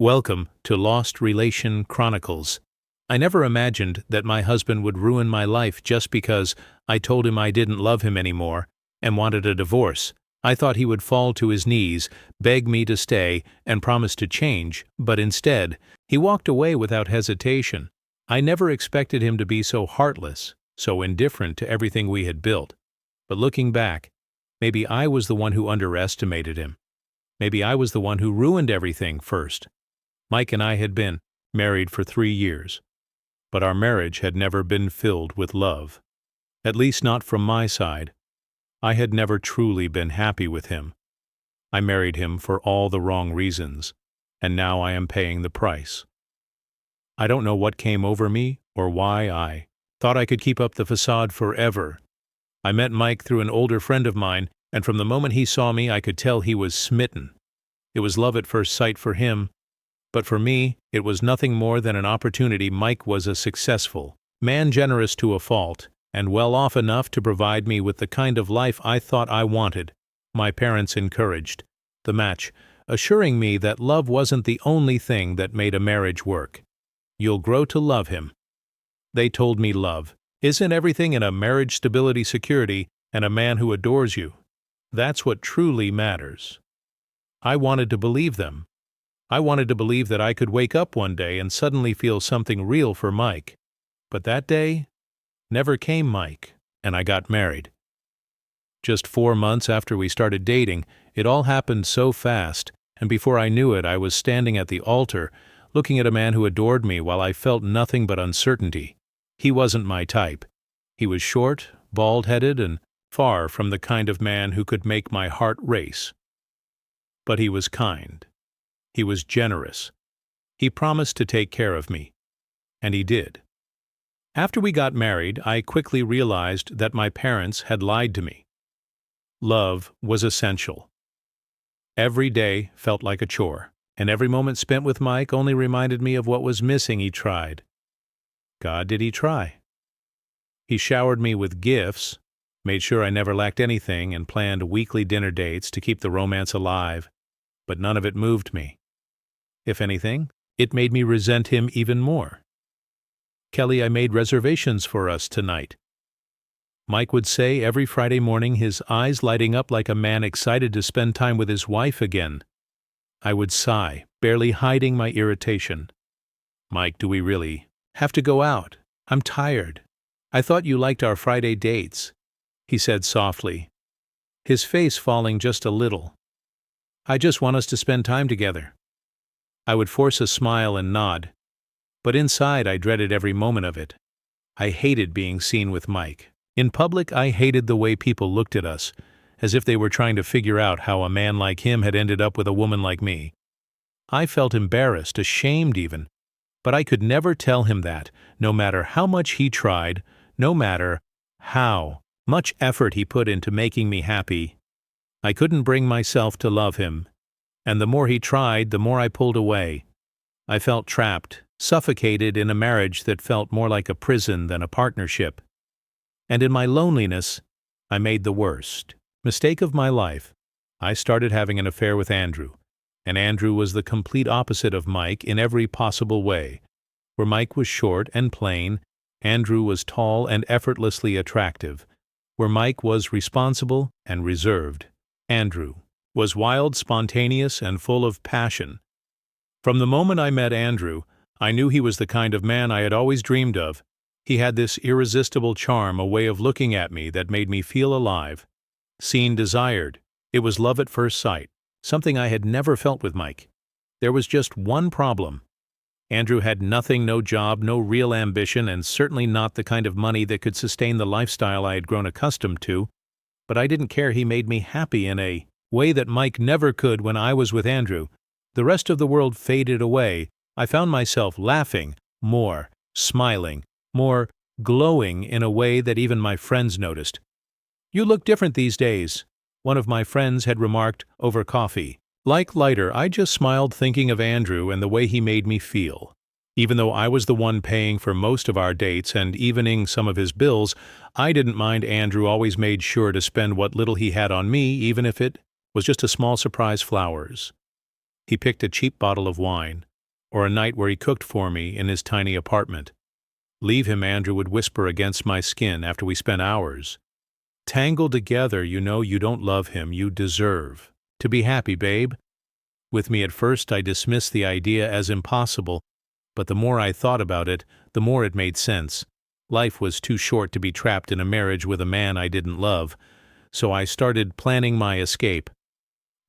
Welcome to Lost Relation Chronicles. I never imagined that my husband would ruin my life just because I told him I didn't love him anymore and wanted a divorce. I thought he would fall to his knees, beg me to stay, and promise to change, but instead, he walked away without hesitation. I never expected him to be so heartless, so indifferent to everything we had built. But looking back, maybe I was the one who underestimated him. Maybe I was the one who ruined everything first. Mike and I had been married for 3 years, but our marriage had never been filled with love. At least not from my side. I had never truly been happy with him. I married him for all the wrong reasons, and now I am paying the price. I don't know what came over me or why I thought I could keep up the facade forever. I met Mike through an older friend of mine, and from the moment he saw me, I could tell he was smitten. It was love at first sight for him, but for me, it was nothing more than an opportunity. Mike was a successful man, generous to a fault, and well off enough to provide me with the kind of life I thought I wanted. My parents encouraged the match, assuring me that love wasn't the only thing that made a marriage work. You'll grow to love him. They told me love isn't everything in a marriage, stability, security, and a man who adores you. That's what truly matters. I wanted to believe them. I wanted to believe that I could wake up one day and suddenly feel something real for Mike. But that day never came, Mike, and I got married. Just 4 months after we started dating, it all happened so fast, and before I knew it, I was standing at the altar, looking at a man who adored me while I felt nothing but uncertainty. He wasn't my type. He was short, bald-headed, and far from the kind of man who could make my heart race. But he was kind. He was generous. He promised to take care of me. And he did. After we got married, I quickly realized that my parents had lied to me. Love was essential. Every day felt like a chore, and every moment spent with Mike only reminded me of what was missing. He tried. God, did he try? He showered me with gifts, made sure I never lacked anything, and planned weekly dinner dates to keep the romance alive, but none of it moved me. If anything, it made me resent him even more. Kelly, I made reservations for us tonight. Mike would say every Friday morning, his eyes lighting up like a man excited to spend time with his wife again. I would sigh, barely hiding my irritation. Mike, do we really have to go out? I'm tired. I thought you liked our Friday dates, he said softly, his face falling just a little. I just want us to spend time together. I would force a smile and nod, but inside I dreaded every moment of it. I hated being seen with Mike. In public, I hated the way people looked at us, as if they were trying to figure out how a man like him had ended up with a woman like me. I felt embarrassed, ashamed even, but I could never tell him that, no matter how much he tried, no matter how much effort he put into making me happy. I couldn't bring myself to love him. And the more he tried, the more I pulled away. I felt trapped, suffocated in a marriage that felt more like a prison than a partnership. And in my loneliness, I made the worst mistake of my life. I started having an affair with Andrew, and Andrew was the complete opposite of Mike in every possible way. Where Mike was short and plain, Andrew was tall and effortlessly attractive. Where Mike was responsible and reserved, Andrew was wild, spontaneous, and full of passion. From the moment I met Andrew, I knew he was the kind of man I had always dreamed of. He had this irresistible charm, a way of looking at me that made me feel alive, seen, desired. It was love at first sight, something I had never felt with Mike. There was just one problem. Andrew had nothing, no job, no real ambition, and certainly not the kind of money that could sustain the lifestyle I had grown accustomed to. But I didn't care. He made me happy in a way that Mike never could when I was with Andrew. The rest of the world faded away. I found myself laughing more, smiling more, glowing in a way that even my friends noticed. You look different these days, one of my friends had remarked over coffee. Like lighter, I just smiled thinking of Andrew and the way he made me feel. Even though I was the one paying for most of our dates and evening some of his bills, I didn't mind. Andrew always made sure to spend what little he had on me, even if it was just a small surprise flowers. He picked a cheap bottle of wine, or a night where he cooked for me in his tiny apartment. "Leave him," Andrew would whisper against my skin after we spent hours. "Tangled together, you know you don't love him, you deserve to be happy, babe." With me at first I dismissed the idea as impossible, but the more I thought about it, the more it made sense. Life was too short to be trapped in a marriage with a man I didn't love, so I started planning my escape.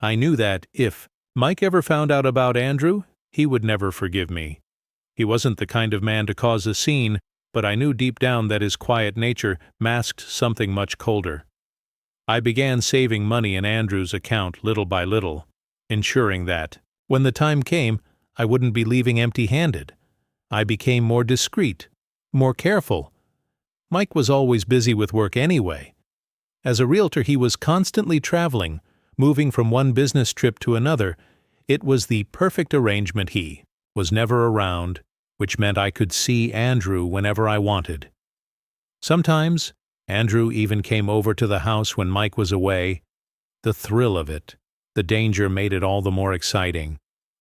I knew that if Mike ever found out about Andrew, he would never forgive me. He wasn't the kind of man to cause a scene, but I knew deep down that his quiet nature masked something much colder. I began saving money in Andrew's account little by little, ensuring that, when the time came, I wouldn't be leaving empty-handed. I became more discreet, more careful. Mike was always busy with work anyway. As a realtor, he was constantly traveling, moving from one business trip to another. It was the perfect arrangement. He was never around, which meant I could see Andrew whenever I wanted. Sometimes, Andrew even came over to the house when Mike was away. The thrill of it, the danger made it all the more exciting.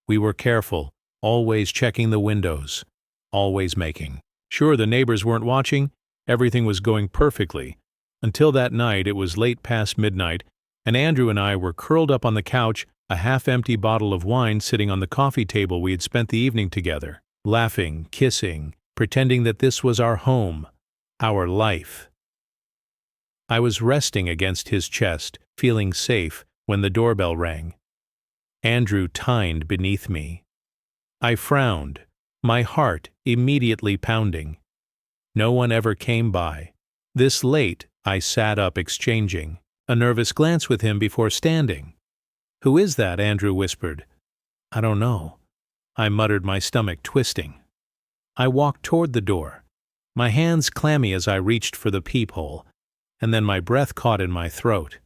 We were careful, always checking the windows, always making sure the neighbors weren't watching. Everything was going perfectly. Until that night, it was late past midnight, and Andrew and I were curled up on the couch, a half-empty bottle of wine sitting on the coffee table we had spent the evening together, laughing, kissing, pretending that this was our home, our life. I was resting against his chest, feeling safe, when the doorbell rang. Andrew tined beneath me. I frowned, my heart immediately pounding. No one ever came by. This late, I sat up, exchanging a nervous glance with him before standing. "Who is that?" Andrew whispered. "I don't know," I muttered, my stomach twisting. I walked toward the door, my hands clammy as I reached for the peephole, and then my breath caught in my throat.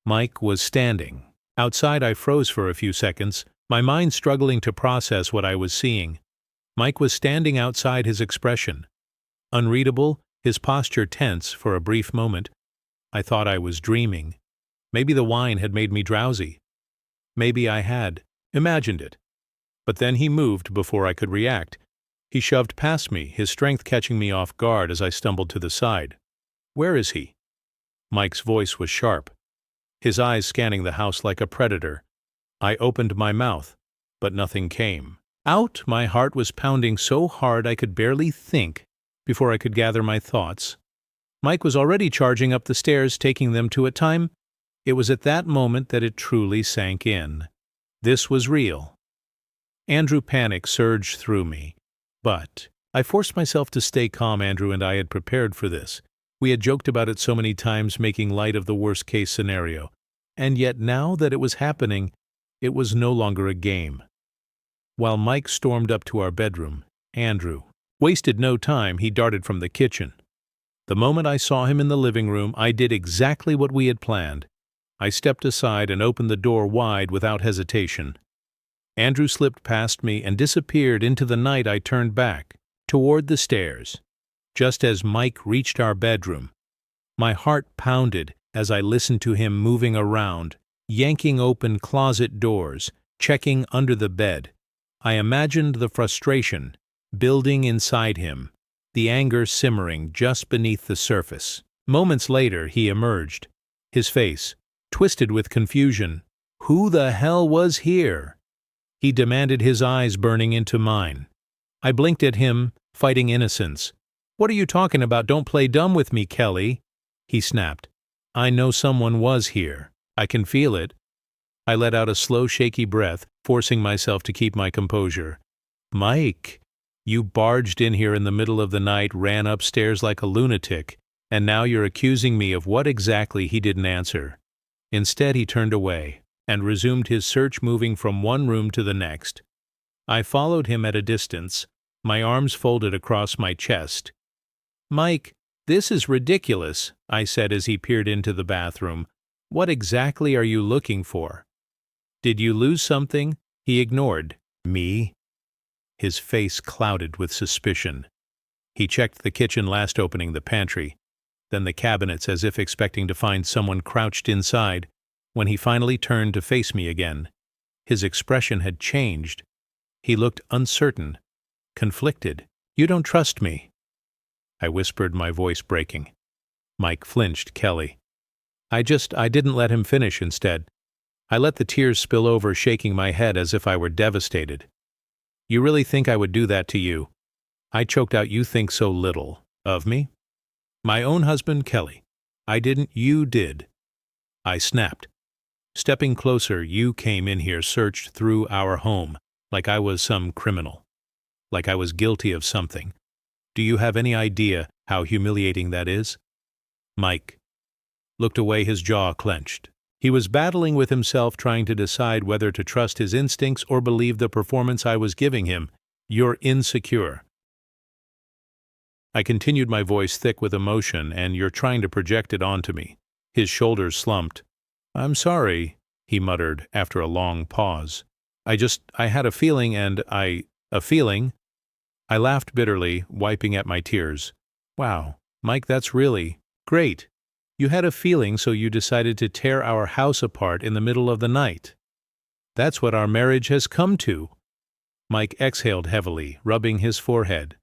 Mike was standing. Outside, I froze for a few seconds, my mind struggling to process what I was seeing. Mike was standing outside, his expression unreadable, his posture tense. For a brief moment, I thought I was dreaming. Maybe the wine had made me drowsy. Maybe I had imagined it. But then he moved before I could react. He shoved past me, his strength catching me off guard as I stumbled to the side. "Where is he?" Mike's voice was sharp, his eyes scanning the house like a predator. I opened my mouth, but nothing came out. My heart was pounding so hard I could barely think. Before I could gather my thoughts, Mike was already charging up the stairs, taking them two at a time. It was at that moment that it truly sank in. This was real. Andrew, panic surged through me. But I forced myself to stay calm. Andrew and I had prepared for this. We had joked about it so many times, making light of the worst-case scenario. And yet now that it was happening, it was no longer a game. While Mike stormed up to our bedroom, Andrew wasted no time. He darted from the kitchen. The moment I saw him in the living room, I did exactly what we had planned. I stepped aside and opened the door wide without hesitation. Andrew slipped past me and disappeared into the night. I turned back, toward the stairs. Just as Mike reached our bedroom, my heart pounded as I listened to him moving around, yanking open closet doors, checking under the bed. I imagined the frustration building inside him, the anger simmering just beneath the surface. Moments later, he emerged, his face twisted with confusion. "Who the hell was here?" he demanded, his eyes burning into mine. I blinked at him, fighting innocence. "What are you talking about? Don't play dumb with me, Kelly," he snapped. "I know someone was here. I can feel it." I let out a slow, shaky breath, forcing myself to keep my composure. "Mike, you barged in here in the middle of the night, ran upstairs like a lunatic, and now you're accusing me of what exactly?" He didn't answer. Instead, he turned away and resumed his search, moving from one room to the next. I followed him at a distance, my arms folded across my chest. "Mike, this is ridiculous," I said as he peered into the bathroom. "What exactly are you looking for? Did you lose something?" He ignored me, his face clouded with suspicion. He checked the kitchen, last opening the pantry, then the cabinets, as if expecting to find someone crouched inside. When he finally turned to face me again, his expression had changed. He looked uncertain, conflicted. "You don't trust me," I whispered, my voice breaking. Mike flinched. "Kelly." I didn't let him finish instead. I let the tears spill over, shaking my head as if I were devastated. "You really think I would do that to you?" I choked out. "You think so little of me?" "My own husband, Kelly. I didn't, you did." I snapped. "Stepping closer, you came in here, searched through our home, like I was some criminal. Like I was guilty of something. Do you have any idea how humiliating that is?" Mike looked away, his jaw clenched. He was battling with himself, trying to decide whether to trust his instincts or believe the performance I was giving him. "You're insecure." I continued, my voice thick with emotion, "and you're trying to project it onto me." His shoulders slumped. "I'm sorry," he muttered after a long pause. I had a feeling a feeling." I laughed bitterly, wiping at my tears. "Wow, Mike, that's really great. You had a feeling, so you decided to tear our house apart in the middle of the night. That's what our marriage has come to." Mike exhaled heavily, rubbing his forehead.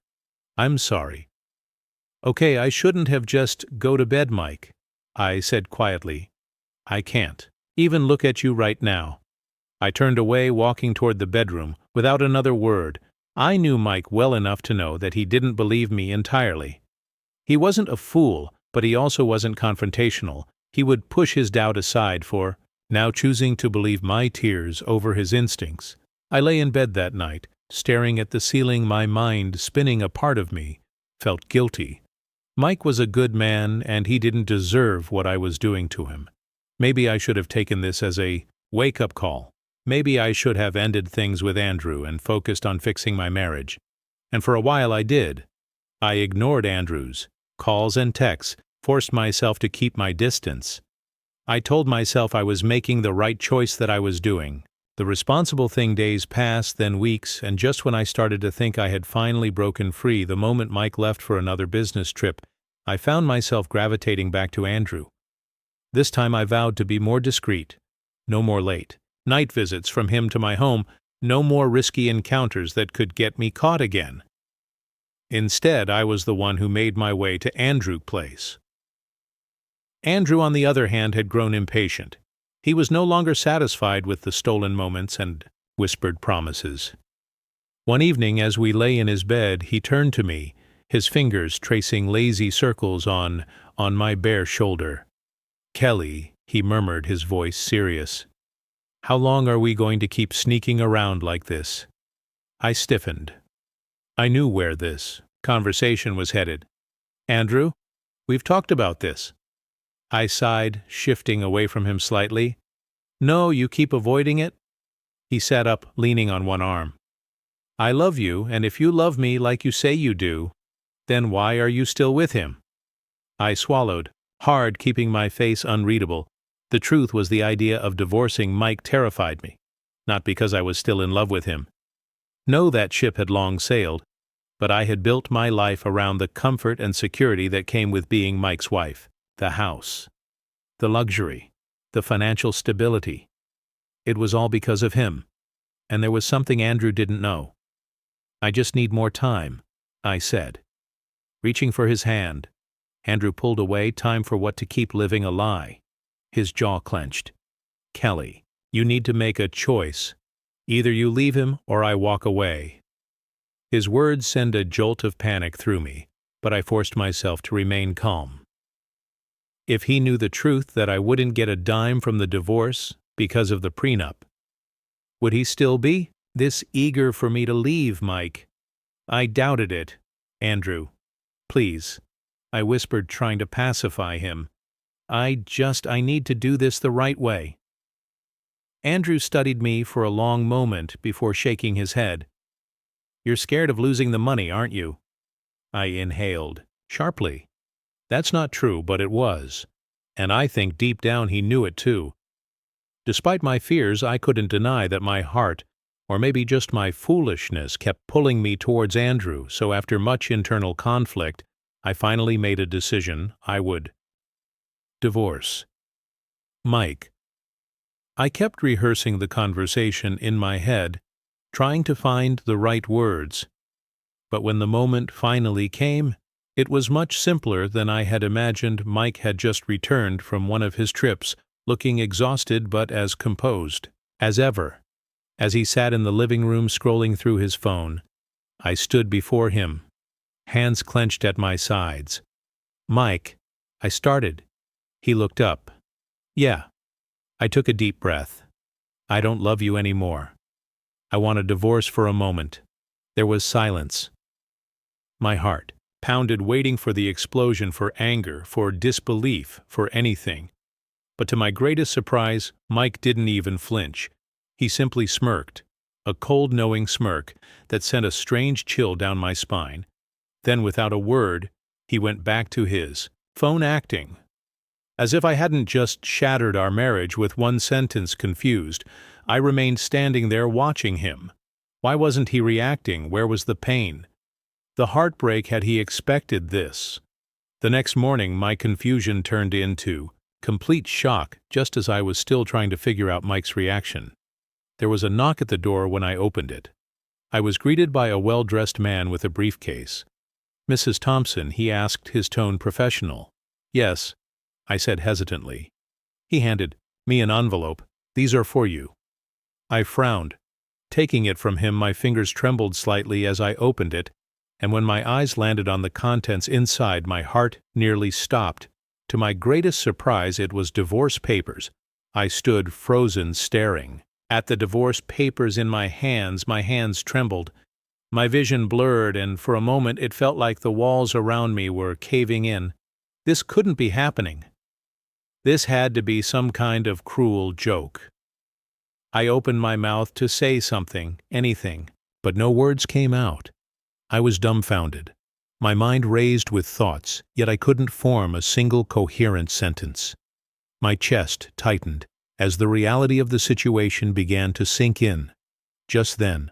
"I'm sorry." "Okay, I shouldn't have just go to bed, Mike," I said quietly. "I can't even look at you right now." I turned away, walking toward the bedroom, without another word. I knew Mike well enough to know that he didn't believe me entirely. He wasn't a fool, but he also wasn't confrontational. He would push his doubt aside for now, choosing to believe my tears over his instincts. I lay in bed that night, staring at the ceiling, my mind spinning. A part of me felt guilty. Mike was a good man, and he didn't deserve what I was doing to him. Maybe I should have taken this as a wake-up call. Maybe I should have ended things with Andrew and focused on fixing my marriage. And for a while I did. I ignored Andrew's calls and texts, forced myself to keep my distance. I told myself I was making the right choice, that I was doing the responsible thing. Days passed, then weeks, and just when I started to think I had finally broken free, the moment Mike left for another business trip, I found myself gravitating back to Andrew. This time I vowed to be more discreet. No more late night visits from him to my home, no more risky encounters that could get me caught again. Instead, I was the one who made my way to Andrew's place. Andrew, on the other hand, had grown impatient. He was no longer satisfied with the stolen moments and whispered promises. One evening, as we lay in his bed, he turned to me, his fingers tracing lazy circles on my bare shoulder. "Kelly," he murmured, his voice serious. "How long are we going to keep sneaking around like this?" I stiffened. I knew where this conversation was headed. "Andrew, we've talked about this." I sighed, shifting away from him slightly. "No, you keep avoiding it." He sat up, leaning on one arm. "I love you, and if you love me like you say you do, then why are you still with him?" I swallowed, hard, keeping my face unreadable. The truth was, the idea of divorcing Mike terrified me, not because I was still in love with him. No, that ship had long sailed, but I had built my life around the comfort and security that came with being Mike's wife. The house, the luxury, the financial stability. It was all because of him, and there was something Andrew didn't know. "I just need more time," I said. Reaching for his hand, Andrew pulled away. Time for what to keep living a lie. His jaw clenched. "Kelly, you need to make a choice. Either you leave him or I walk away." His words sent a jolt of panic through me, but I forced myself to remain calm. If he knew the truth, that I wouldn't get a dime from the divorce because of the prenup, would he still be this eager for me to leave, Mike? I doubted it. "Andrew, please," I whispered, trying to pacify him. I need to do this the right way." Andrew studied me for a long moment before shaking his head. "You're scared of losing the money, aren't you?" I inhaled sharply. That's not true, but it was. And I think deep down he knew it too. Despite my fears, I couldn't deny that my heart, or maybe just my foolishness, kept pulling me towards Andrew, so after much internal conflict, I finally made a decision. I would divorce Mike. I kept rehearsing the conversation in my head, trying to find the right words. But when the moment finally came, it was much simpler than I had imagined. Mike had just returned from one of his trips, looking exhausted but as composed as ever. As he sat in the living room scrolling through his phone, I stood before him, hands clenched at my sides. "Mike," I started. He looked up. "Yeah." I took a deep breath. "I don't love you anymore. I want a divorce for a moment." There was silence. My heart pounded, waiting for the explosion, for anger, for disbelief, for anything. But to my greatest surprise, Mike didn't even flinch. He simply smirked, a cold, knowing smirk that sent a strange chill down my spine. Then, without a word, he went back to his phone, acting as if I hadn't just shattered our marriage with one sentence. Confused, I remained standing there watching him. Why wasn't he reacting? Where was the pain? The heartbreak? Had he expected this? The next morning, my confusion turned into complete shock just as I was still trying to figure out Mike's reaction. There was a knock at the door when I opened it. I was greeted by a well-dressed man with a briefcase. "Mrs. Thompson?" he asked, his tone professional. "Yes," I said hesitantly. He handed me an envelope. "These are for you." I frowned. Taking it from him, my fingers trembled slightly as I opened it, and when my eyes landed on the contents inside, my heart nearly stopped. To my greatest surprise, it was divorce papers. I stood frozen, staring at the divorce papers in my hands. My hands trembled. My vision blurred, and for a moment it felt like the walls around me were caving in. This couldn't be happening. This had to be some kind of cruel joke. I opened my mouth to say something, anything, but no words came out. I was dumbfounded. My mind raced with thoughts, yet I couldn't form a single coherent sentence. My chest tightened as the reality of the situation began to sink in. Just then,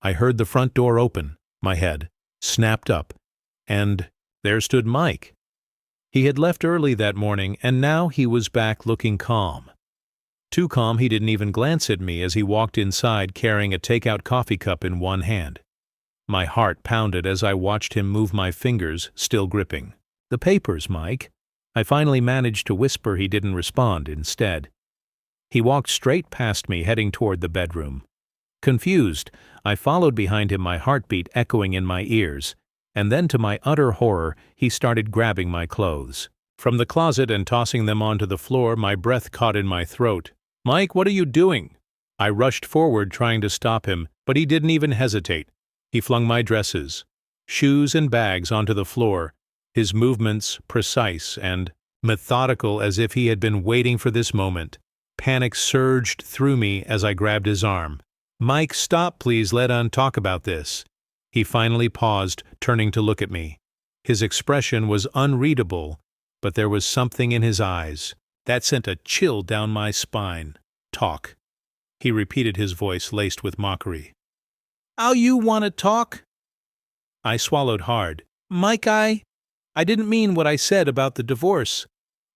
I heard the front door open, my head snapped up, and there stood Mike. He had left early that morning, and now he was back, looking calm. Too calm he didn't even glance at me as he walked inside carrying a takeout coffee cup in one hand. My heart pounded as I watched him move, my fingers still gripping the papers. "Mike," I finally managed to whisper. He didn't respond. Instead, he walked straight past me, heading toward the bedroom. Confused, I followed behind him, my heartbeat echoing in my ears, and then to my utter horror, he started grabbing my clothes from the closet and tossing them onto the floor. My breath caught in my throat. "Mike, what are you doing?" I rushed forward, trying to stop him, but he didn't even hesitate. He flung my dresses, shoes, and bags onto the floor, his movements precise and methodical, as if he had been waiting for this moment. Panic surged through me as I grabbed his arm. "Mike, stop, please. Let's talk about this." He finally paused, turning to look at me. His expression was unreadable, but there was something in his eyes that sent a chill down my spine. "Talk," he repeated, his voice laced with mockery. "How you want to talk?" I swallowed hard. "Mike, I didn't mean what I said about the divorce.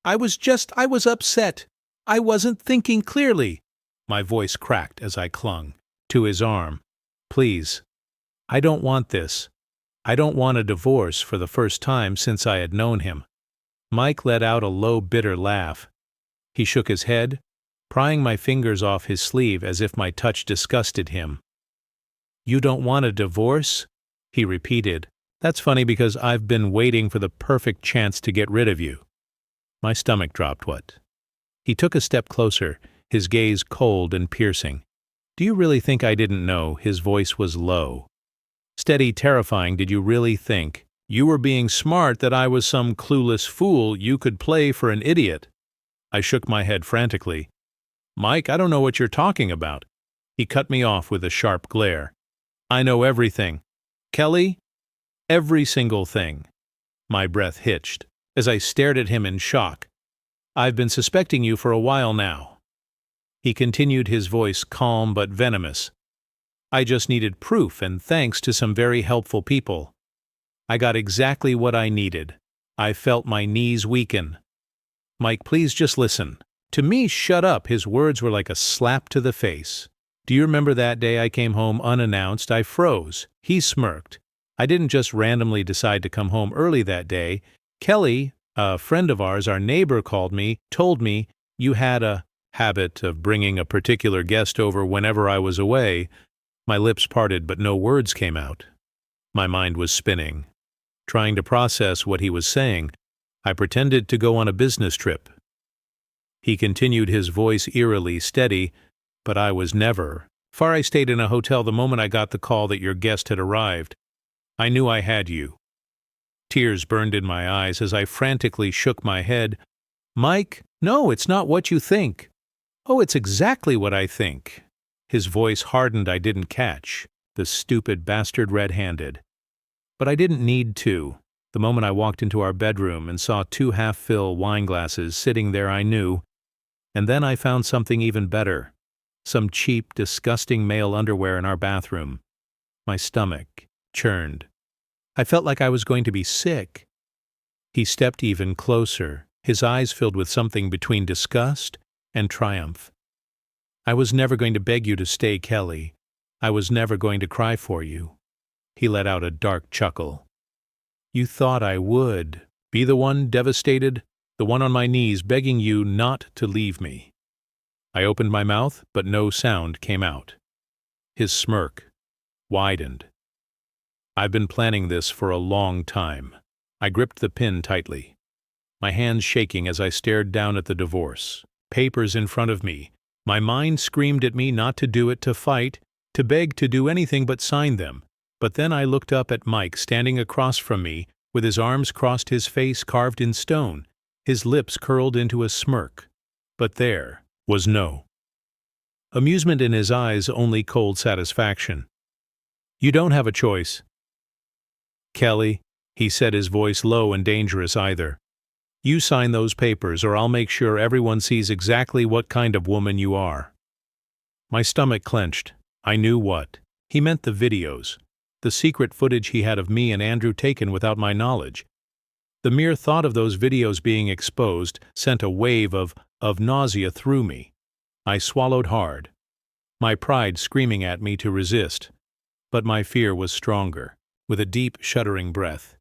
I was upset. I wasn't thinking clearly." My voice cracked as I clung to his arm. "Please, I don't want this. I don't want a divorce." For the first time since I had known him, Mike let out a low, bitter laugh. He shook his head, prying my fingers off his sleeve as if my touch disgusted him. "You don't want a divorce?" he repeated. "That's funny, because I've been waiting for the perfect chance to get rid of you." My stomach dropped. "What?" He took a step closer, his gaze cold and piercing. "Do you really think I didn't know?" His voice was low, steady, terrifying. "Did you really think you were being smart, that I was some clueless fool you could play for an idiot?" I shook my head frantically. "Mike, I don't know what you're talking about." He cut me off with a sharp glare. "I know everything, Kelly. Every single thing." My breath hitched as I stared at him in shock. "I've been suspecting you for a while now," he continued, his voice calm but venomous. "I just needed proof, and thanks to some very helpful people, I got exactly what I needed." I felt my knees weaken. "Mike, please just listen to me." "Shut up." His words were like a slap to the face. Do you remember that day I came home unannounced? I froze. He smirked. I didn't just randomly decide to come home early that day. Kelly, a friend of ours, our neighbor, told me you had a habit of bringing a particular guest over whenever I was away. My lips parted, but no words came out. My mind was spinning. Trying to process what he was saying, I pretended to go on a business trip. He continued, his voice eerily steady, but I was never. I stayed in a hotel the moment I got the call that your guest had arrived. I knew I had you. Tears burned in my eyes as I frantically shook my head. Mike, no, it's not what you think. Oh, it's exactly what I think. His voice hardened. I didn't catch. The stupid bastard red-handed. But I didn't need to. The moment I walked into our bedroom and saw 2 half-fill wine glasses sitting there, I knew. And then I found something even better. Some cheap, disgusting male underwear in our bathroom. My stomach churned. I felt like I was going to be sick. He stepped even closer, his eyes filled with something between disgust and triumph. I was never going to beg you to stay, Kelly. I was never going to cry for you. He let out a dark chuckle. You thought I would be the one devastated, the one on my knees begging you not to leave me. I opened my mouth, but no sound came out. His smirk widened. I've been planning this for a long time. I gripped the pin tightly, my hands shaking as I stared down at the divorce. Papers in front of me. My mind screamed at me not to do it, to fight, to beg, to do anything but sign them. But then I looked up at Mike standing across from me, with his arms crossed, his face carved in stone, his lips curled into a smirk. But there was no amusement in his eyes, only cold satisfaction. You don't have a choice. Kelly, he said, his voice low and dangerous either. You sign those papers or I'll make sure everyone sees exactly what kind of woman you are. My stomach clenched. I knew what. He meant the videos. The secret footage he had of me and Andrew taken without my knowledge. The mere thought of those videos being exposed sent a wave of nausea through me. I swallowed hard, my pride screaming at me to resist. But my fear was stronger. With a deep, shuddering breath,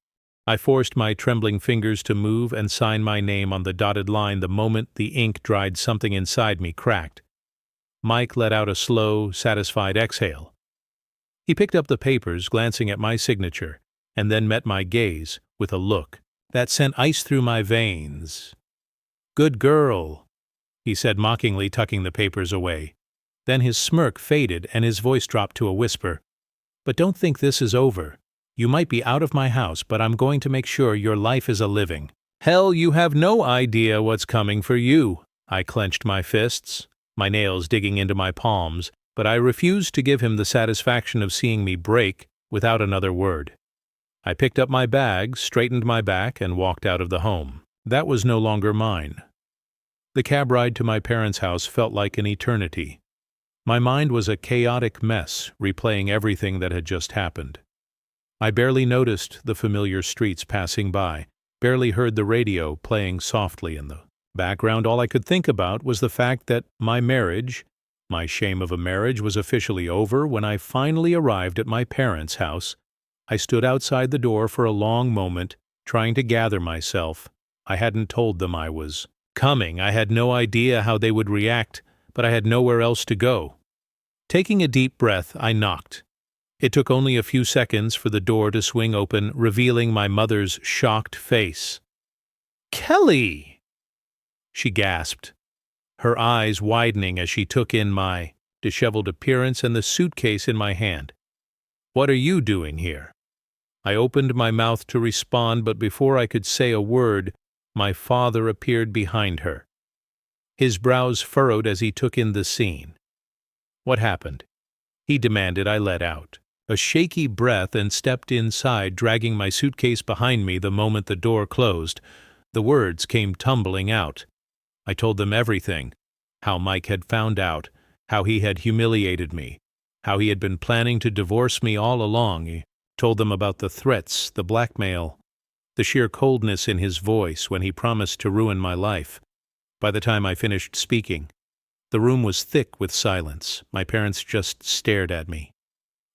I forced my trembling fingers to move and sign my name on the dotted line. The moment the ink dried, something inside me cracked. Mike let out a slow, satisfied exhale. He picked up the papers, glancing at my signature, and then met my gaze with a look that sent ice through my veins. Good girl, he said mockingly, tucking the papers away. Then his smirk faded and his voice dropped to a whisper. But don't think this is over. You might be out of my house, but I'm going to make sure your life is a living. Hell, you have no idea what's coming for you. I clenched my fists, my nails digging into my palms, but I refused to give him the satisfaction of seeing me break without another word. I picked up my bag, straightened my back, and walked out of the home. That was no longer mine. The cab ride to my parents' house felt like an eternity. My mind was a chaotic mess, replaying everything that had just happened. I barely noticed the familiar streets passing by, barely heard the radio playing softly in the background. All I could think about was the fact that my marriage, my shame of a marriage, was officially over. When I finally arrived at my parents' house, I stood outside the door for a long moment, trying to gather myself. I hadn't told them I was coming. I had no idea how they would react, but I had nowhere else to go. Taking a deep breath, I knocked. It took only a few seconds for the door to swing open, revealing my mother's shocked face. Kelly! She gasped, her eyes widening as she took in my disheveled appearance and the suitcase in my hand. What are you doing here? I opened my mouth to respond, but before I could say a word, my father appeared behind her. His brows furrowed as he took in the scene. What happened? He demanded. I let out a shaky breath and stepped inside, dragging my suitcase behind me. The moment the door closed, the words came tumbling out. I told them everything, how Mike had found out, how he had humiliated me, how he had been planning to divorce me all along. He told them about the threats, the blackmail, the sheer coldness in his voice when he promised to ruin my life. By the time I finished speaking, The room was thick with silence. My parents just stared at me.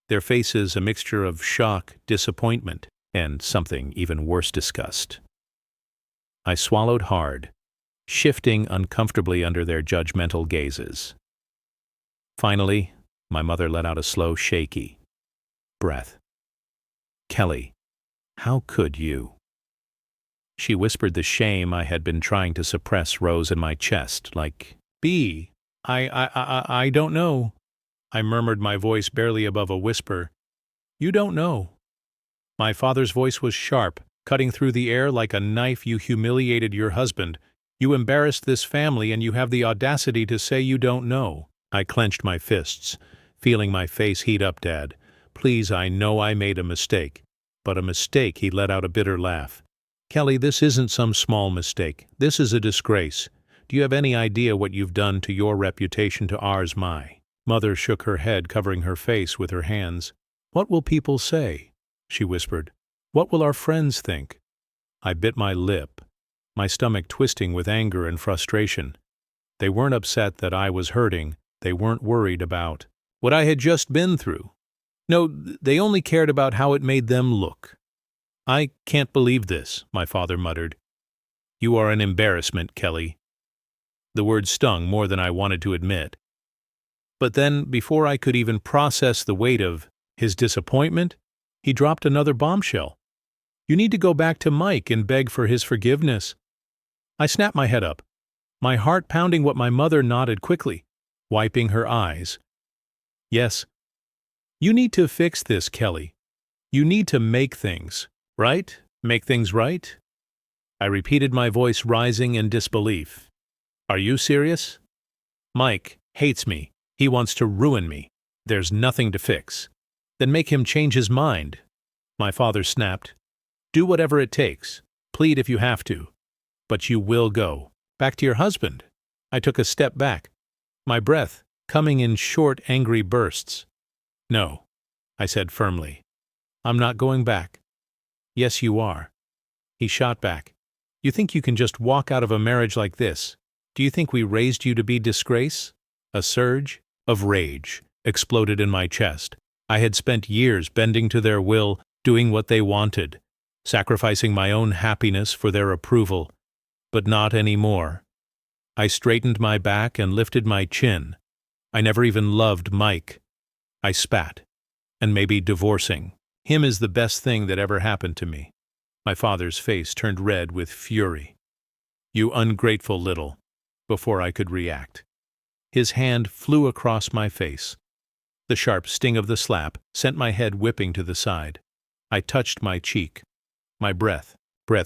Their faces a mixture of shock, disappointment, and something even worse, disgust. I swallowed hard, shifting uncomfortably under their judgmental gazes. Finally, my mother let out a slow, shaky breath. "Kelly, how could you?" She whispered. The shame I had been trying to suppress rose in my chest, like, I don't know," I murmured, my voice barely above a whisper. "You don't know." My father's voice was sharp, cutting through the air like a knife. "You humiliated your husband. You embarrassed this family, and you have the audacity to say you don't know." I clenched my fists, feeling my face heat up. "Dad, please, I know I made a mistake." "But a mistake?" He let out a bitter laugh. "Kelly, this isn't some small mistake. This is a disgrace. Do you have any idea what you've done to your reputation, to ours?" My mother shook her head, covering her face with her hands. "What will people say?" she whispered. "What will our friends think?" I bit my lip, my stomach twisting with anger and frustration. They weren't upset that I was hurting. They weren't worried about what I had just been through. No, they only cared about how it made them look. "I can't believe this," my father muttered. "You are an embarrassment, Kelly." The words stung more than I wanted to admit. But then, before I could even process the weight of his disappointment, he dropped another bombshell. "You need to go back to Mike and beg for his forgiveness." I snapped my head up, my heart pounding. What my mother nodded quickly, wiping her eyes. "Yes. You need to fix this, Kelly. You need to make things right? Make things right?" I repeated, my voice rising in disbelief. "Are you serious? Mike hates me. He wants to ruin me. There's nothing to fix." "Then make him change his mind," my father snapped. "Do whatever it takes. Plead if you have to. But you will go back to your husband." I took a step back, my breath coming in short, angry bursts. "No," I said firmly. "I'm not going back." "Yes, you are," he shot back. "You think you can just walk out of a marriage like this? Do you think we raised you to be disgrace?" A surge of rage exploded in my chest. I had spent years bending to their will, doing what they wanted, sacrificing my own happiness for their approval. But not anymore. I straightened my back and lifted my chin. I never even loved Mike. I spat. "And maybe divorcing him is the best thing that ever happened to me." My father's face turned red with fury. "You ungrateful little," before I could react. His hand flew across my face. The sharp sting of the slap sent my head whipping to the side. I touched my cheek, my breath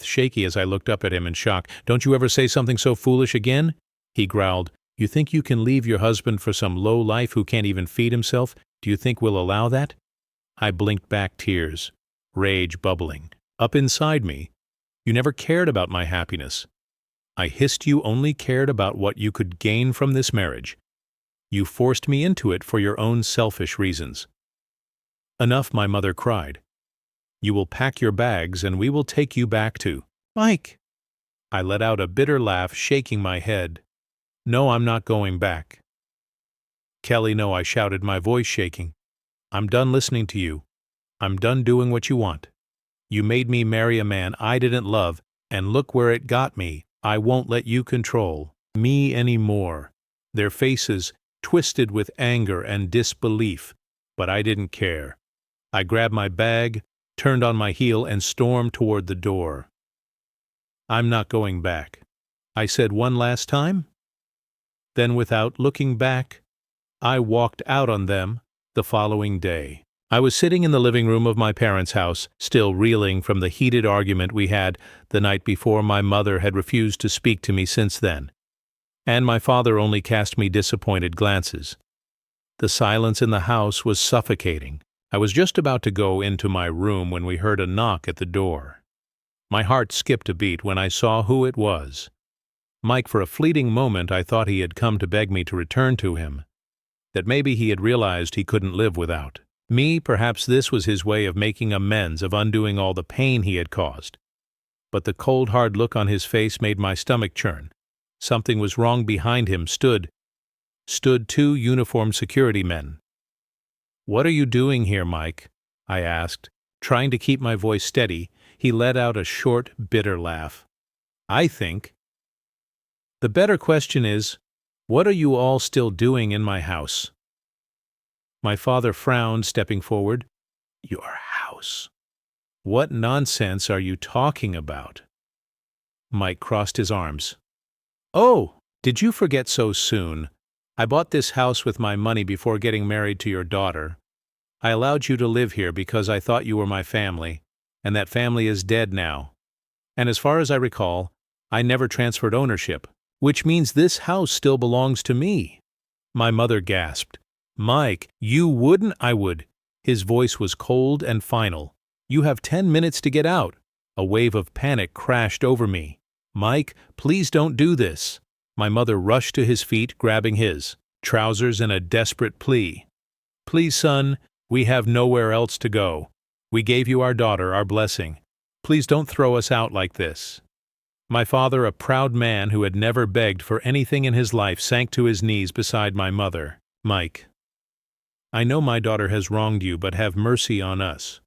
shaky as I looked up at him in shock. "Don't you ever say something so foolish again?" he growled. "You think you can leave your husband for some low-life who can't even feed himself? Do you think we'll allow that?" I blinked back, tears, rage bubbling up inside me. "You never cared about my happiness. I hissed. You only cared about what you could gain from this marriage. You forced me into it for your own selfish reasons." "Enough," my mother cried. "You will pack your bags and we will take you back to Mike." I let out a bitter laugh, shaking my head. "No, I'm not going back." "Kelly, no," I shouted, my voice shaking. "I'm done listening to you. I'm done doing what you want. You made me marry a man I didn't love, and look where it got me. I won't let you control me anymore." Their faces twisted with anger and disbelief, but I didn't care. I grabbed my bag, turned on my heel, and stormed toward the door. "I'm not going back," I said one last time. Then, without looking back, I walked out on them the following day. I was sitting in the living room of my parents' house, still reeling from the heated argument we had the night before. My mother had refused to speak to me since then, and my father only cast me disappointed glances. The silence in the house was suffocating. I was just about to go into my room when we heard a knock at the door. My heart skipped a beat when I saw who it was. Mike. For a fleeting moment I thought he had come to beg me to return to him, that maybe he had realized he couldn't live without me. Perhaps this was his way of making amends, of undoing all the pain he had caused. But the cold, hard look on his face made my stomach churn. Something was wrong. Behind him stood stood two uniformed security men. "What are you doing here, Mike?" I asked. Trying to keep my voice steady, he let out a short, bitter laugh. "I think. The better question is, what are you all still doing in my house?" My father frowned, stepping forward. "Your house? What nonsense are you talking about?" Mike crossed his arms. "Oh, did you forget so soon? I bought this house with my money before getting married to your daughter. I allowed you to live here because I thought you were my family, and that family is dead now. And as far as I recall, I never transferred ownership, which means this house still belongs to me." My mother gasped. "Mike, you wouldn't—" "I would." His voice was cold and final. "You have 10 minutes to get out." A wave of panic crashed over me. "Mike, please don't do this." My mother rushed to his feet, grabbing his trousers in a desperate plea. "Please, son, we have nowhere else to go. We gave you our daughter, our blessing. Please don't throw us out like this." My father, a proud man who had never begged for anything in his life, sank to his knees beside my mother. "Mike, I know my daughter has wronged you, but have mercy on us.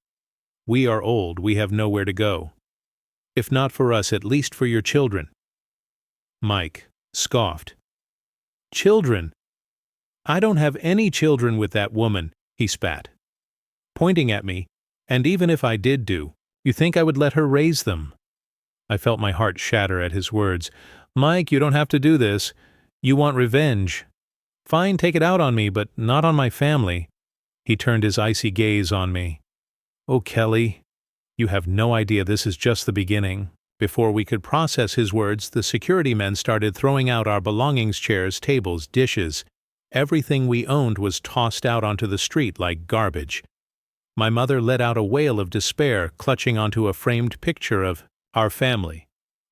We are old, we have nowhere to go. If not for us, at least for your children." Mike scoffed. "Children? I don't have any children with that woman," he spat, pointing at me. "And even if I did you think I would let her raise them?" I felt my heart shatter at his words. "Mike, you don't have to do this. You want revenge. Fine, take it out on me, but not on my family." He turned his icy gaze on me. "Oh, Kelly, you have no idea this is just the beginning." Before we could process his words, the security men started throwing out our belongings, chairs, tables, dishes. Everything we owned was tossed out onto the street like garbage. My mother let out a wail of despair, clutching onto a framed picture of our family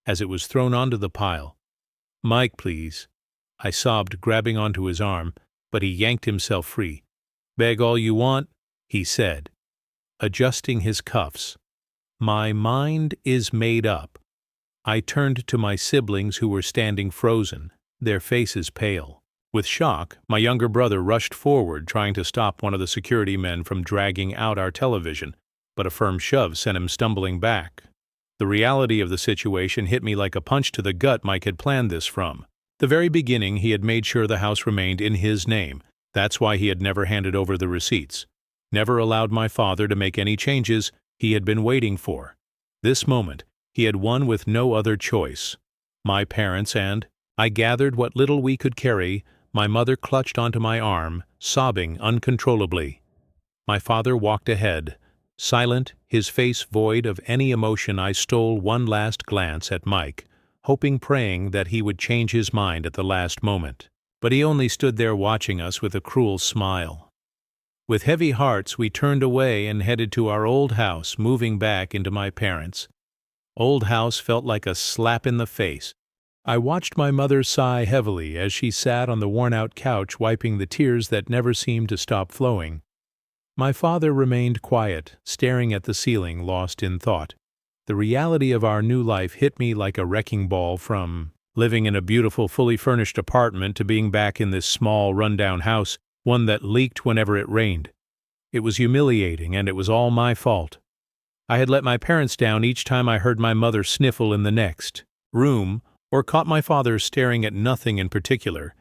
as it was thrown onto the pile. "Mike, please," I sobbed, grabbing onto his arm, but he yanked himself free. "Beg all you want," he said, adjusting his cuffs. "My mind is made up." I turned to my siblings who were standing frozen, their faces pale. With shock, my younger brother rushed forward, trying to stop one of the security men from dragging out our television, but a firm shove sent him stumbling back. The reality of the situation hit me like a punch to the gut. Mike had planned this from the very beginning. He had made sure the house remained in his name. That's why he had never handed over the receipts, never allowed my father to make any changes he had been waiting for. This moment, he had won with no other choice. My parents and I gathered what little we could carry. My mother clutched onto my arm, sobbing uncontrollably. My father walked ahead, silent, his face void of any emotion. I stole one last glance at Mike, hoping, praying that he would change his mind at the last moment. But he only stood there watching us with a cruel smile. With heavy hearts, we turned away and headed to our old house, moving back into my parents'. Old house felt like a slap in the face. I watched my mother sigh heavily as she sat on the worn-out couch, wiping the tears that never seemed to stop flowing. My father remained quiet, staring at the ceiling, lost in thought. The reality of our new life hit me like a wrecking ball, from living in a beautiful, fully furnished apartment to being back in this small, run-down house, one that leaked whenever it rained. It was humiliating, and it was all my fault. I had let my parents down each time I heard my mother sniffle in the next room or caught my father staring at nothing in particular.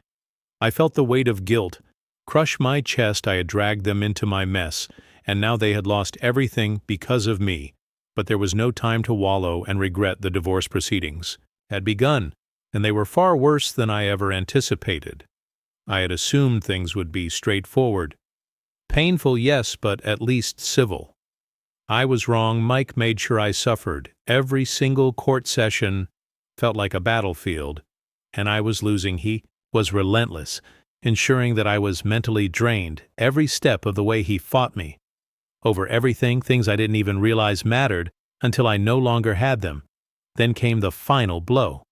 I felt the weight of guilt crush my chest. I had dragged them into my mess, and now they had lost everything because of me. But there was no time to wallow and regret. The divorce proceedings had begun, and they were far worse than I ever anticipated. I had assumed things would be straightforward. Painful, yes, but at least civil. I was wrong. Mike made sure I suffered. Every single court session felt like a battlefield, and I was losing. He was relentless, ensuring that I was mentally drained every step of the way. He fought me over everything, things I didn't even realize mattered until I no longer had them. Then came the final blow.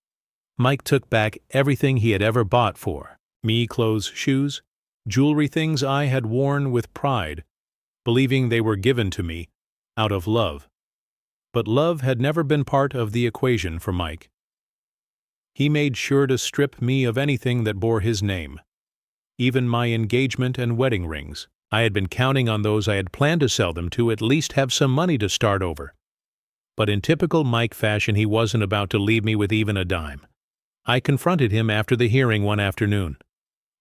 Mike took back everything he had ever bought for me: clothes, shoes, jewelry, things I had worn with pride, believing they were given to me out of love. But love had never been part of the equation for Mike. He made sure to strip me of anything that bore his name. even my engagement and wedding rings. I had been counting on those I had planned to sell them to at least have some money to start over. But in typical Mike fashion, he wasn't about to leave me with even a dime. I confronted him after the hearing one afternoon.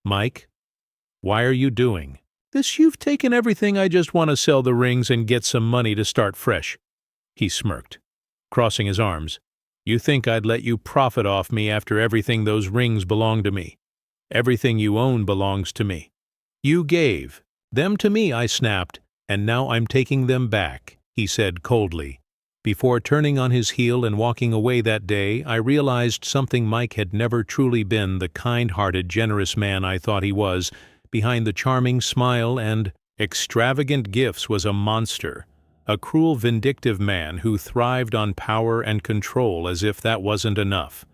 "Mike, why are you doing this? You've taken everything. I just want to sell the rings and get some money to start fresh." He smirked, crossing his arms. "You think I'd let you profit off me after everything? Those rings belong to me. Everything you own belongs to me. You gave them to me," I snapped, "and now I'm taking them back," he said coldly. Before turning on his heel and walking away that day, I realized something. Mike had never truly been the kind-hearted, generous man I thought he was. Behind the charming smile and extravagant gifts was a monster, a cruel, vindictive man who thrived on power and control. As if that wasn't enough,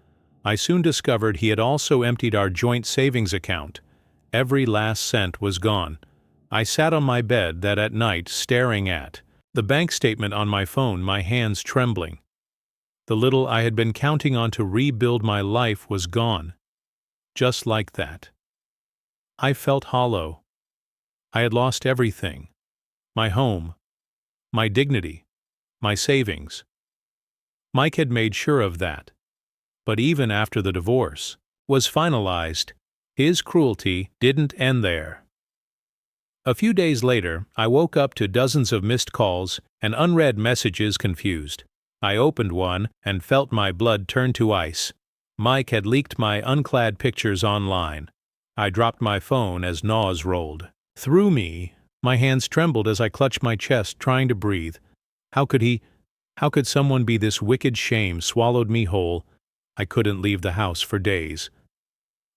I soon discovered he had also emptied our joint savings account. Every last cent was gone. I sat on my bed that night staring at the bank statement on my phone, my hands trembling. The little I had been counting on to rebuild my life was gone. Just like that. I felt hollow. I had lost everything. My home, my dignity, my savings. Mike had made sure of that. But even after the divorce was finalized, his cruelty didn't end there. A few days later, I woke up to dozens of missed calls and unread messages. Confused, I opened one and felt my blood turn to ice. Mike had leaked my unclad pictures online. I dropped my phone as nausea rolled through me. My hands trembled as I clutched my chest, trying to breathe. How could someone be this wicked? Shame swallowed me whole. I couldn't leave the house for days.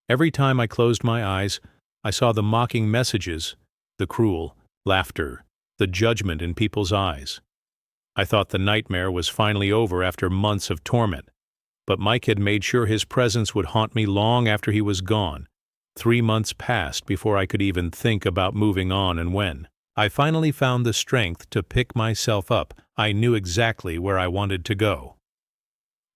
Every time I closed my eyes, I saw the mocking messages, the cruel laughter, the judgment in people's eyes. I thought the nightmare was finally over after months of torment. But Mike had made sure his presence would haunt me long after he was gone. 3 months passed before I could even think about moving on, and when I finally found the strength to pick myself up, I knew exactly where I wanted to go.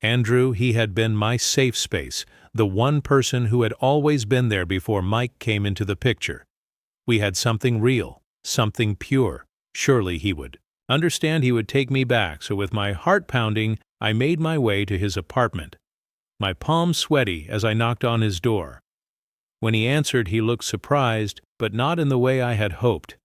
Andrew, he had been my safe space, the one person who had always been there before Mike came into the picture. We had something real, something pure. Surely he would understand. He would take me back. So with my heart pounding, I made my way to his apartment, my palms sweaty as I knocked on his door. When he answered, he looked surprised, but not in the way I had hoped.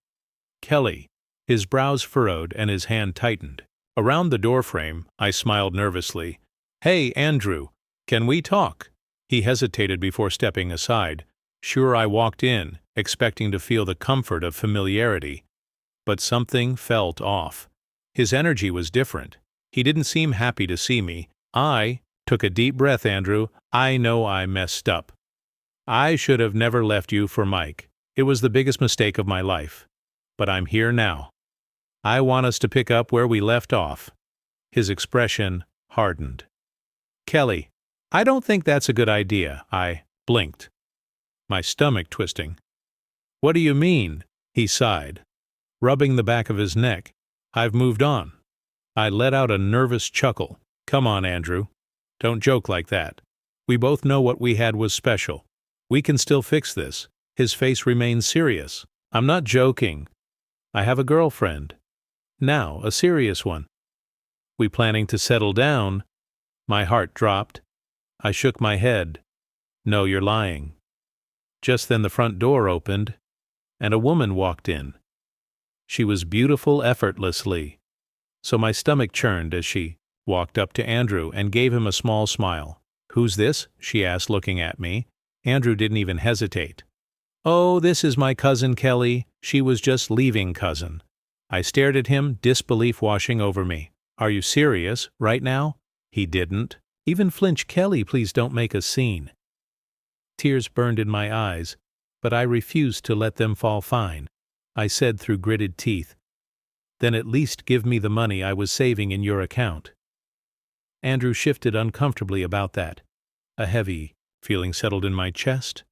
"Kelly." His brows furrowed and his hand tightened. Around the doorframe, I smiled nervously. "Hey, Andrew, can we talk?" He hesitated before stepping aside. Sure, I walked in, expecting to feel the comfort of familiarity. But something felt off. His energy was different. He didn't seem happy to see me. I took a deep breath. "Andrew, I know I messed up. I should have never left you for Mike. It was the biggest mistake of my life. But I'm here now. I want us to pick up where we left off." His expression hardened. "Kelly, I don't think that's a good idea." I blinked, my stomach twisting. "What do you mean?" He sighed, rubbing the back of his neck. "I've moved on." I let out a nervous chuckle. "Come on, Andrew. Don't joke like that. We both know what we had was special. We can still fix this." His face remained serious. "I'm not joking. I have a girlfriend. Now, a serious one." "We planning to settle down?" My heart dropped. I shook my head. "No, you're lying." Just then the front door opened, and a woman walked in. She was beautiful effortlessly, so my stomach churned as she walked up to Andrew and gave him a small smile. "Who's this?" she asked, looking at me. Andrew didn't even hesitate. "Oh, this is my cousin Kelly. She was just leaving, cousin." I stared at him, disbelief washing over me. "Are you serious, right now?" He didn't even flinch. "Kelly, please don't make a scene." Tears burned in my eyes, but I refused to let them fall. "Fine," I said through gritted teeth. "Then at least give me the money I was saving in your account." Andrew shifted uncomfortably about that. A heavy feeling settled in my chest.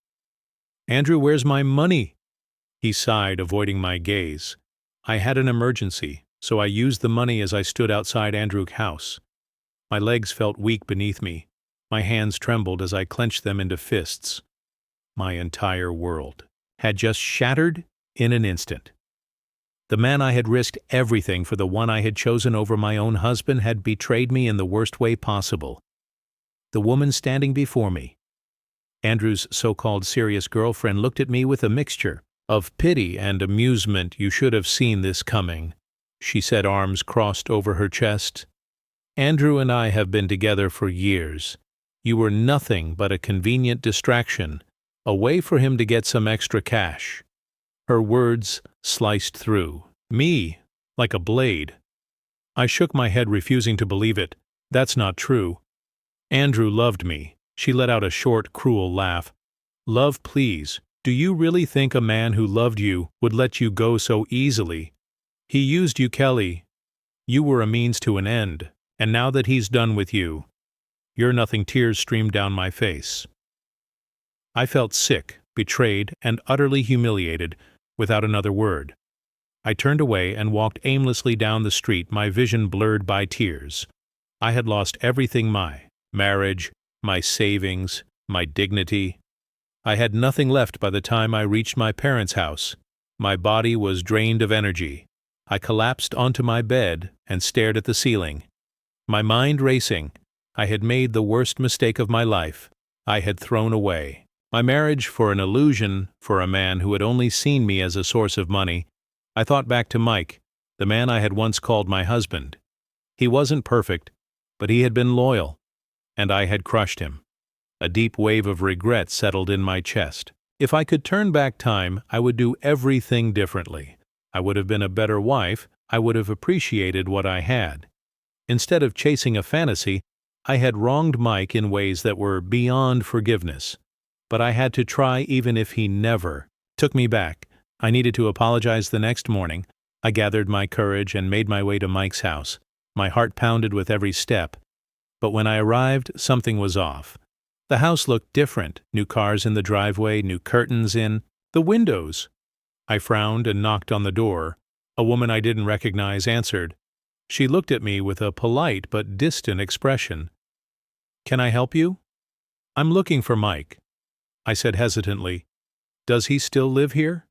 "Andrew, where's my money?" He sighed, avoiding my gaze. "I had an emergency, so I used the money as I stood outside Andrew's house." My legs felt weak beneath me. My hands trembled as I clenched them into fists. My entire world had just shattered in an instant. The man I had risked everything for, the one I had chosen over my own husband, had betrayed me in the worst way possible. The woman standing before me, Andrew's so-called serious girlfriend, looked at me with a mixture of pity and amusement. "You should have seen this coming," she said, arms crossed over her chest. "Andrew and I have been together for years. You were nothing but a convenient distraction, a way for him to get some extra cash." Her words sliced through me like a blade. I shook my head, refusing to believe it. "That's not true. Andrew loved me." She let out a short, cruel laugh. "Love, please. Do you really think a man who loved you would let you go so easily? He used you, Kelly. You were a means to an end, and now that he's done with you, you're nothing." Tears streamed down my face. I felt sick, betrayed, and utterly humiliated, without another word. I turned away and walked aimlessly down the street, my vision blurred by tears. I had lost everything: my marriage, my savings, my dignity. I had nothing left by the time I reached my parents' house. My body was drained of energy. I collapsed onto my bed and stared at the ceiling, my mind racing. I had made the worst mistake of my life. I had thrown away my marriage for an illusion, for a man who had only seen me as a source of money. I thought back to Mike, the man I had once called my husband. He wasn't perfect, but he had been loyal, and I had crushed him. A deep wave of regret settled in my chest. If I could turn back time, I would do everything differently. I would have been a better wife. I would have appreciated what I had. Instead of chasing a fantasy, I had wronged Mike in ways that were beyond forgiveness. But I had to try, even if he never took me back. I needed to apologize the next morning. I gathered my courage and made my way to Mike's house. My heart pounded with every step. But when I arrived, something was off. The house looked different. New cars in the driveway, new curtains in the windows. I frowned and knocked on the door. A woman I didn't recognize answered. She looked at me with a polite but distant expression. "Can I help you?" "I'm looking for Mike," I said hesitantly. "Does he still live here?"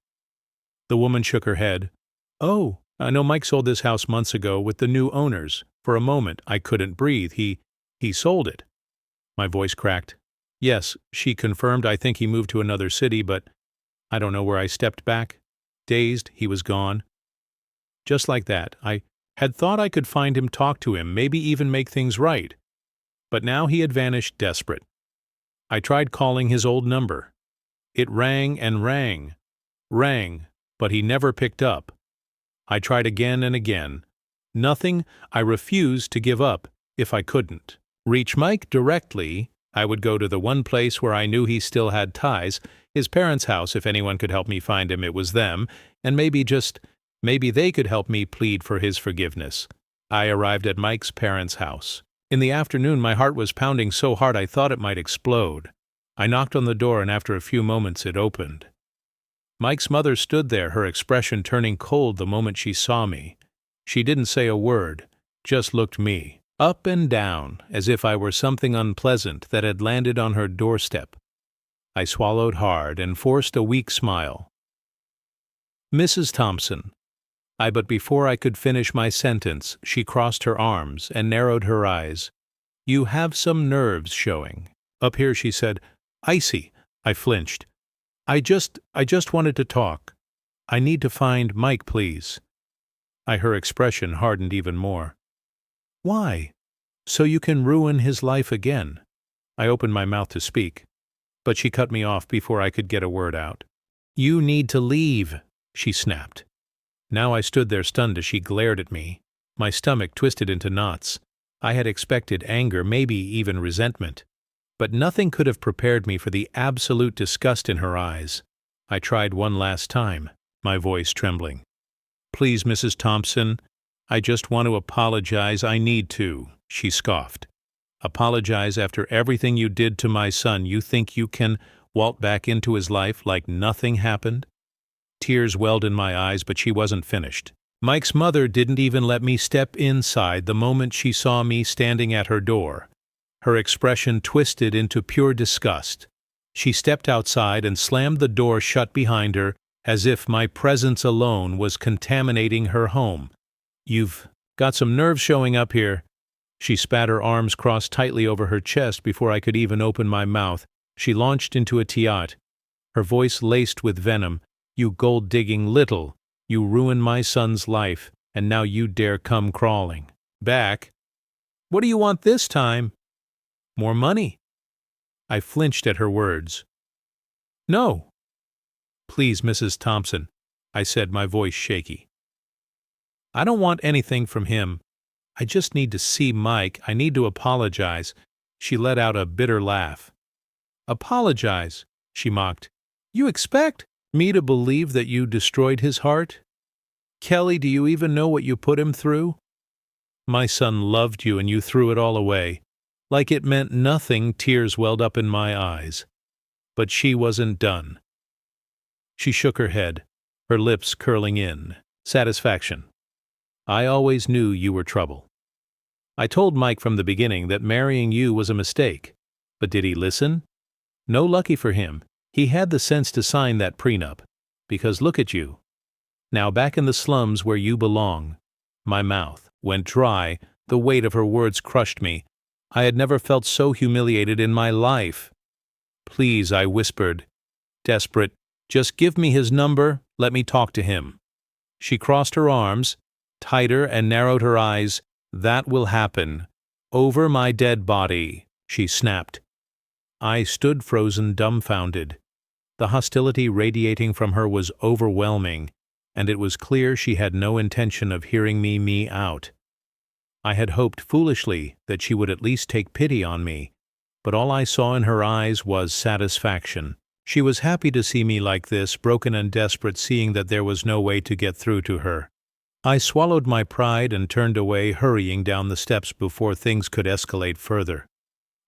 The woman shook her head. "Oh, I know Mike sold this house months ago with the new owners." For a moment, I couldn't breathe. He sold it." My voice cracked. "Yes," she confirmed. "I think he moved to another city, but I don't know where." I stepped back. Dazed, he was gone. Just like that. I had thought I could find him, talk to him, maybe even make things right. But now he had vanished, desperate. I tried calling his old number. It rang and rang, but he never picked up. I tried again and again. Nothing. I refused to give up if I couldn't reach Mike directly. I would go to the one place where I knew he still had ties, his parents' house. If anyone could help me find him, it was them, and maybe they could help me plead for his forgiveness. I arrived at Mike's parents' house. In the afternoon, my heart was pounding so hard I thought it might explode. I knocked on the door, and after a few moments it opened. Mike's mother stood there, her expression turning cold the moment she saw me. She didn't say a word, just looked me up and down, as if I were something unpleasant that had landed on her doorstep. I swallowed hard and forced a weak smile. "Mrs. Thompson." But before I could finish my sentence, she crossed her arms and narrowed her eyes. "You have some nerves showing up here," she said. "Icy." I flinched. I just wanted to talk. I need to find Mike, please." Her expression hardened even more. "Why?" "So you can ruin his life again." I opened my mouth to speak, but she cut me off before I could get a word out. "You need to leave," she snapped. Now I stood there stunned as she glared at me. My stomach twisted into knots. I had expected anger, maybe even resentment. But nothing could have prepared me for the absolute disgust in her eyes. I tried one last time, my voice trembling. "Please, Mrs. Thompson, I just want to apologize. I need to," she scoffed. "Apologize after everything you did to my son? You think you can waltz back into his life like nothing happened?" Tears welled in my eyes, but she wasn't finished. Mike's mother didn't even let me step inside the moment she saw me standing at her door. Her expression twisted into pure disgust. She stepped outside and slammed the door shut behind her, as if my presence alone was contaminating her home. "You've got some nerve showing up here." She spat her arms crossed tightly over her chest before I could even open my mouth. She launched into a tiat, her voice laced with venom. "You gold-digging little! You ruined my son's life, and now you dare come crawling back. What do you want this time?" "More money." I flinched at her words. "No." "Please, Mrs. Thompson," I said, my voice shaky. "I don't want anything from him. I just need to see Mike. I need to apologize." She let out a bitter laugh. "Apologize?" she mocked. "You expect me to believe that you destroyed his heart? Kelly, do you even know what you put him through? My son loved you and you threw it all away. Like it meant nothing." Tears welled up in my eyes. But she wasn't done. She shook her head, her lips curling in satisfaction. "I always knew you were trouble. I told Mike from the beginning that marrying you was a mistake. But did he listen? No, lucky for him. He had the sense to sign that prenup. Because look at you. Now back in the slums where you belong." My mouth went dry. The weight of her words crushed me. I had never felt so humiliated in my life. "Please," I whispered, desperate, "just give me his number. Let me talk to him." She crossed her arms tighter and narrowed her eyes. "That will happen. Over my dead body," she snapped. I stood frozen, dumbfounded. The hostility radiating from her was overwhelming, and it was clear she had no intention of hearing me out. I had hoped foolishly that she would at least take pity on me, but all I saw in her eyes was satisfaction. She was happy to see me like this, broken and desperate, seeing that there was no way to get through to her. I swallowed my pride and turned away, hurrying down the steps before things could escalate further.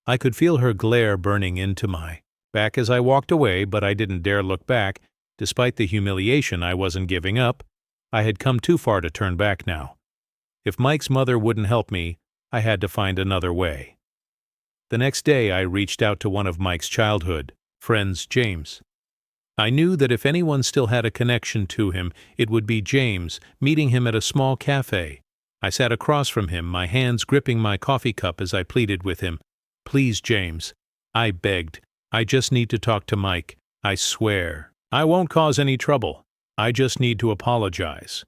I could feel her glare burning into my back as I walked away, but I didn't dare look back. Despite the humiliation, I wasn't giving up. I had come too far to turn back now. If Mike's mother wouldn't help me, I had to find another way. The next day I reached out to one of Mike's childhood friends, James. I knew that if anyone still had a connection to him, it would be James, meeting him at a small cafe. I sat across from him, my hands gripping my coffee cup as I pleaded with him. "Please, James," I begged. "I just need to talk to Mike. I swear. I won't cause any trouble. I just need to apologize."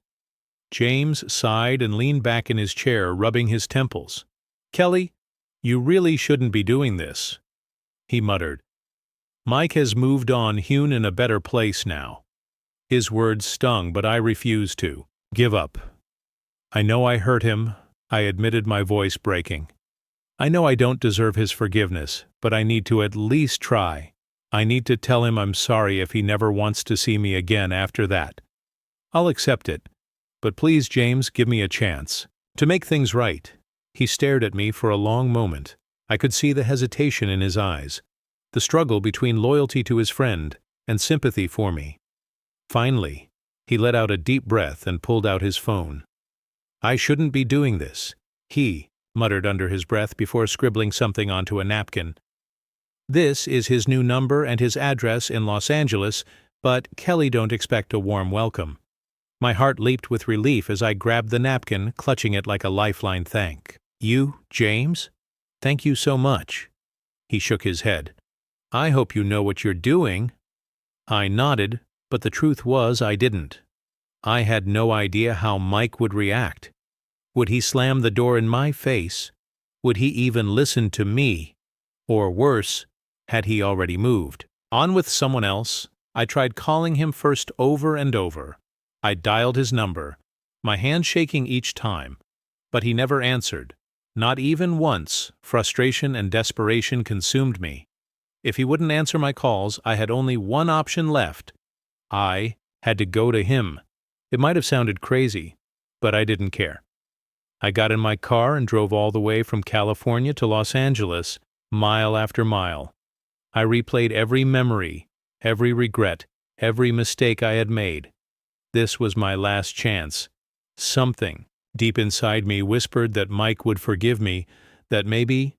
James sighed and leaned back in his chair, rubbing his temples. "Kelly, you really shouldn't be doing this," he muttered. "Mike has moved on, hewn in a better place now." His words stung, but I refused to give up. "I know I hurt him," I admitted, my voice breaking. "I know I don't deserve his forgiveness, but I need to at least try. I need to tell him I'm sorry if he never wants to see me again after that. I'll accept it. But please, James, give me a chance to make things right." He stared at me for a long moment. I could see the hesitation in his eyes, the struggle between loyalty to his friend and sympathy for me. Finally, he let out a deep breath and pulled out his phone. "I shouldn't be doing this," he muttered under his breath before scribbling something onto a napkin. "This is his new number and his address in Los Angeles, but Kelly don't expect a warm welcome." My heart leaped with relief as I grabbed the napkin, clutching it like a lifeline. "Thank you, James? Thank you so much." He shook his head. "I hope you know what you're doing." I nodded, but the truth was I didn't. I had no idea how Mike would react. Would he slam the door in my face? Would he even listen to me? Or worse, had he already moved on with someone else? I tried calling him first over and over. I dialed his number, my hand shaking each time, but he never answered. Not even once. Frustration and desperation consumed me. If he wouldn't answer my calls, I had only one option left. I had to go to him. It might have sounded crazy, but I didn't care. I got in my car and drove all the way from California to Los Angeles, mile after mile. I replayed every memory, every regret, every mistake I had made. This was my last chance. Something deep inside me whispered that Mike would forgive me, that maybe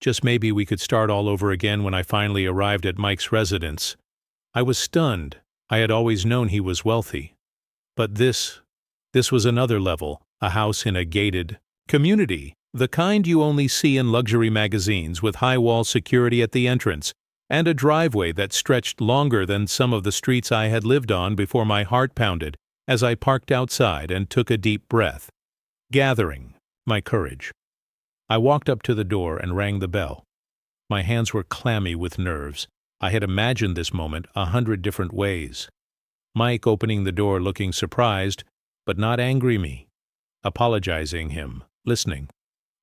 Just maybe we could start all over again when I finally arrived at Mike's residence. I was stunned. I had always known he was wealthy. But this was another level, a house in a gated community, the kind you only see in luxury magazines, with high-wall security at the entrance, and a driveway that stretched longer than some of the streets I had lived on before my heart pounded as I parked outside and took a deep breath, gathering my courage. I walked up to the door and rang the bell. My hands were clammy with nerves. I had imagined this moment 100 different ways. Mike opening the door looking surprised, but not angry me. Apologizing him, listening,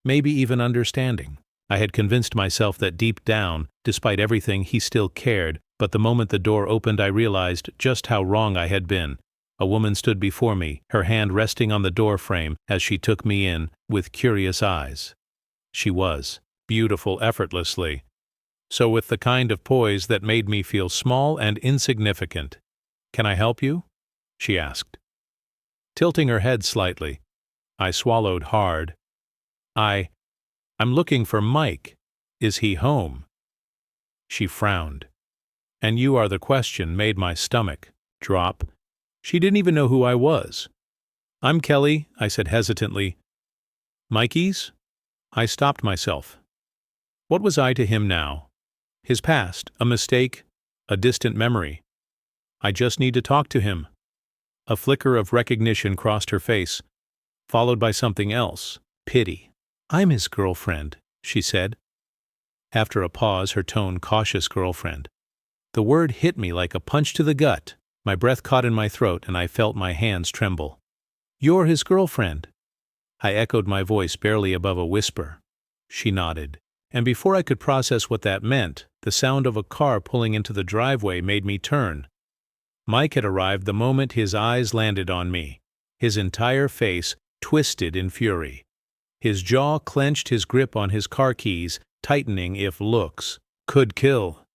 maybe even understanding. I had convinced myself that deep down, despite everything, he still cared, but the moment the door opened I realized just how wrong I had been. A woman stood before me, her hand resting on the door frame as she took me in, with curious eyes. She was beautiful effortlessly, so with the kind of poise that made me feel small and insignificant. "Can I help you?" she asked. Tilting her head slightly, I swallowed hard. I'm looking for Mike. Is he home?" She frowned. "And you are the question," made my stomach drop. She didn't even know who I was. "I'm Kelly," I said hesitantly. "Mikey's?" I stopped myself. What was I to him now? His past, a mistake, a distant memory. I just need to talk to him. A flicker of recognition crossed her face, followed by something else, pity. "I'm his girlfriend," she said. After a pause, her tone cautious. Girlfriend. The word hit me like a punch to the gut. My breath caught in my throat and I felt my hands tremble. "You're his girlfriend." I echoed my voice barely above a whisper. She nodded, and before I could process what that meant, the sound of a car pulling into the driveway made me turn. Mike had arrived the moment his eyes landed on me, his entire face twisted in fury. His jaw clenched, his grip on his car keys tightening if looks could kill.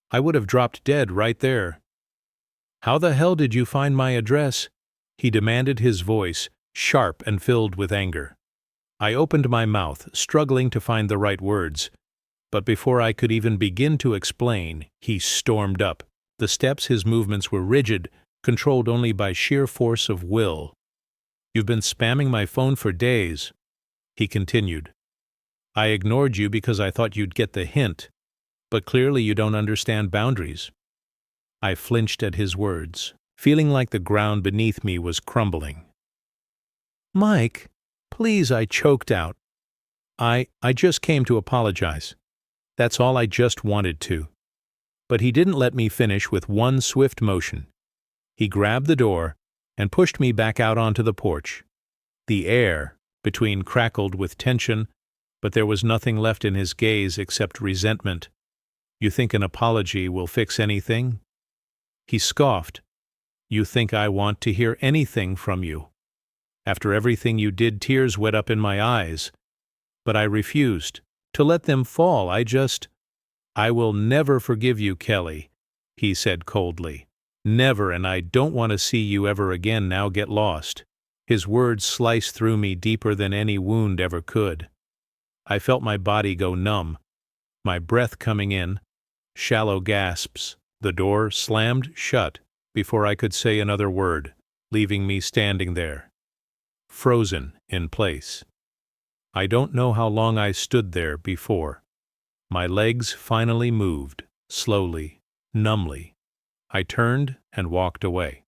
I would have dropped dead right there. "How the hell did you find my address?" he demanded, his voice sharp and filled with anger. I opened my mouth, struggling to find the right words, but before I could even begin to explain, he stormed up. The steps, his movements were rigid, controlled only by sheer force of will. "You've been spamming my phone for days," he continued. "I ignored you because I thought you'd get the hint, but clearly you don't understand boundaries." I flinched at his words, feeling like the ground beneath me was crumbling. "Mike, please," I choked out. I just came to apologize. That's all. I just wanted to." But he didn't let me finish with one swift motion. He grabbed the door and pushed me back out onto the porch. The air between crackled with tension, but there was nothing left in his gaze except resentment. "You think an apology will fix anything?" He scoffed. "You think I want to hear anything from you? After everything you did, tears wet up in my eyes. But I refused to let them fall. "I will never forgive you, Kelly," he said coldly. "Never, and I don't want to see you ever again. Now get lost." His words sliced through me deeper than any wound ever could. I felt my body go numb, my breath coming in, shallow gasps. The door slammed shut before I could say another word, leaving me standing there, frozen in place. I don't know how long I stood there before. My legs finally moved, slowly, numbly. I turned and walked away.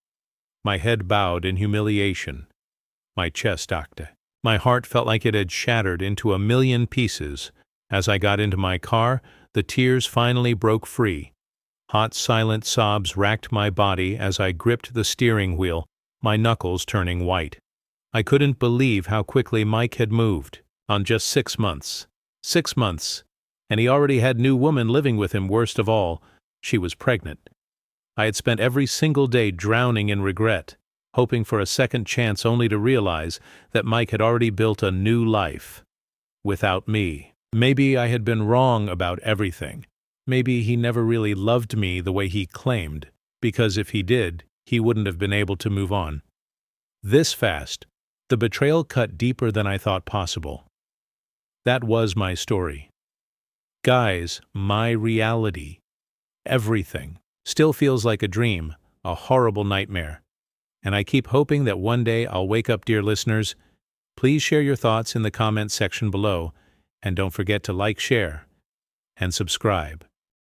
My head bowed in humiliation. My chest ached. My heart felt like it had shattered into a million pieces. As I got into my car, the tears finally broke free. Hot, silent sobs racked my body as I gripped the steering wheel, my knuckles turning white. I couldn't believe how quickly Mike had moved. On just 6 months. 6 months. And he already had new woman living with him. Worst of all, she was pregnant. I had spent every single day drowning in regret, hoping for a second chance, only to realize that Mike had already built a new life. Without me. Maybe I had been wrong about everything. Maybe he never really loved me the way he claimed, because if he did, he wouldn't have been able to move on. This fast, the betrayal cut deeper than I thought possible. That was my story. Guys, my reality, everything, still feels like a dream, a horrible nightmare. And I keep hoping that one day I'll wake up, dear listeners. Please share your thoughts in the comments section below, and don't forget to like, share, and subscribe.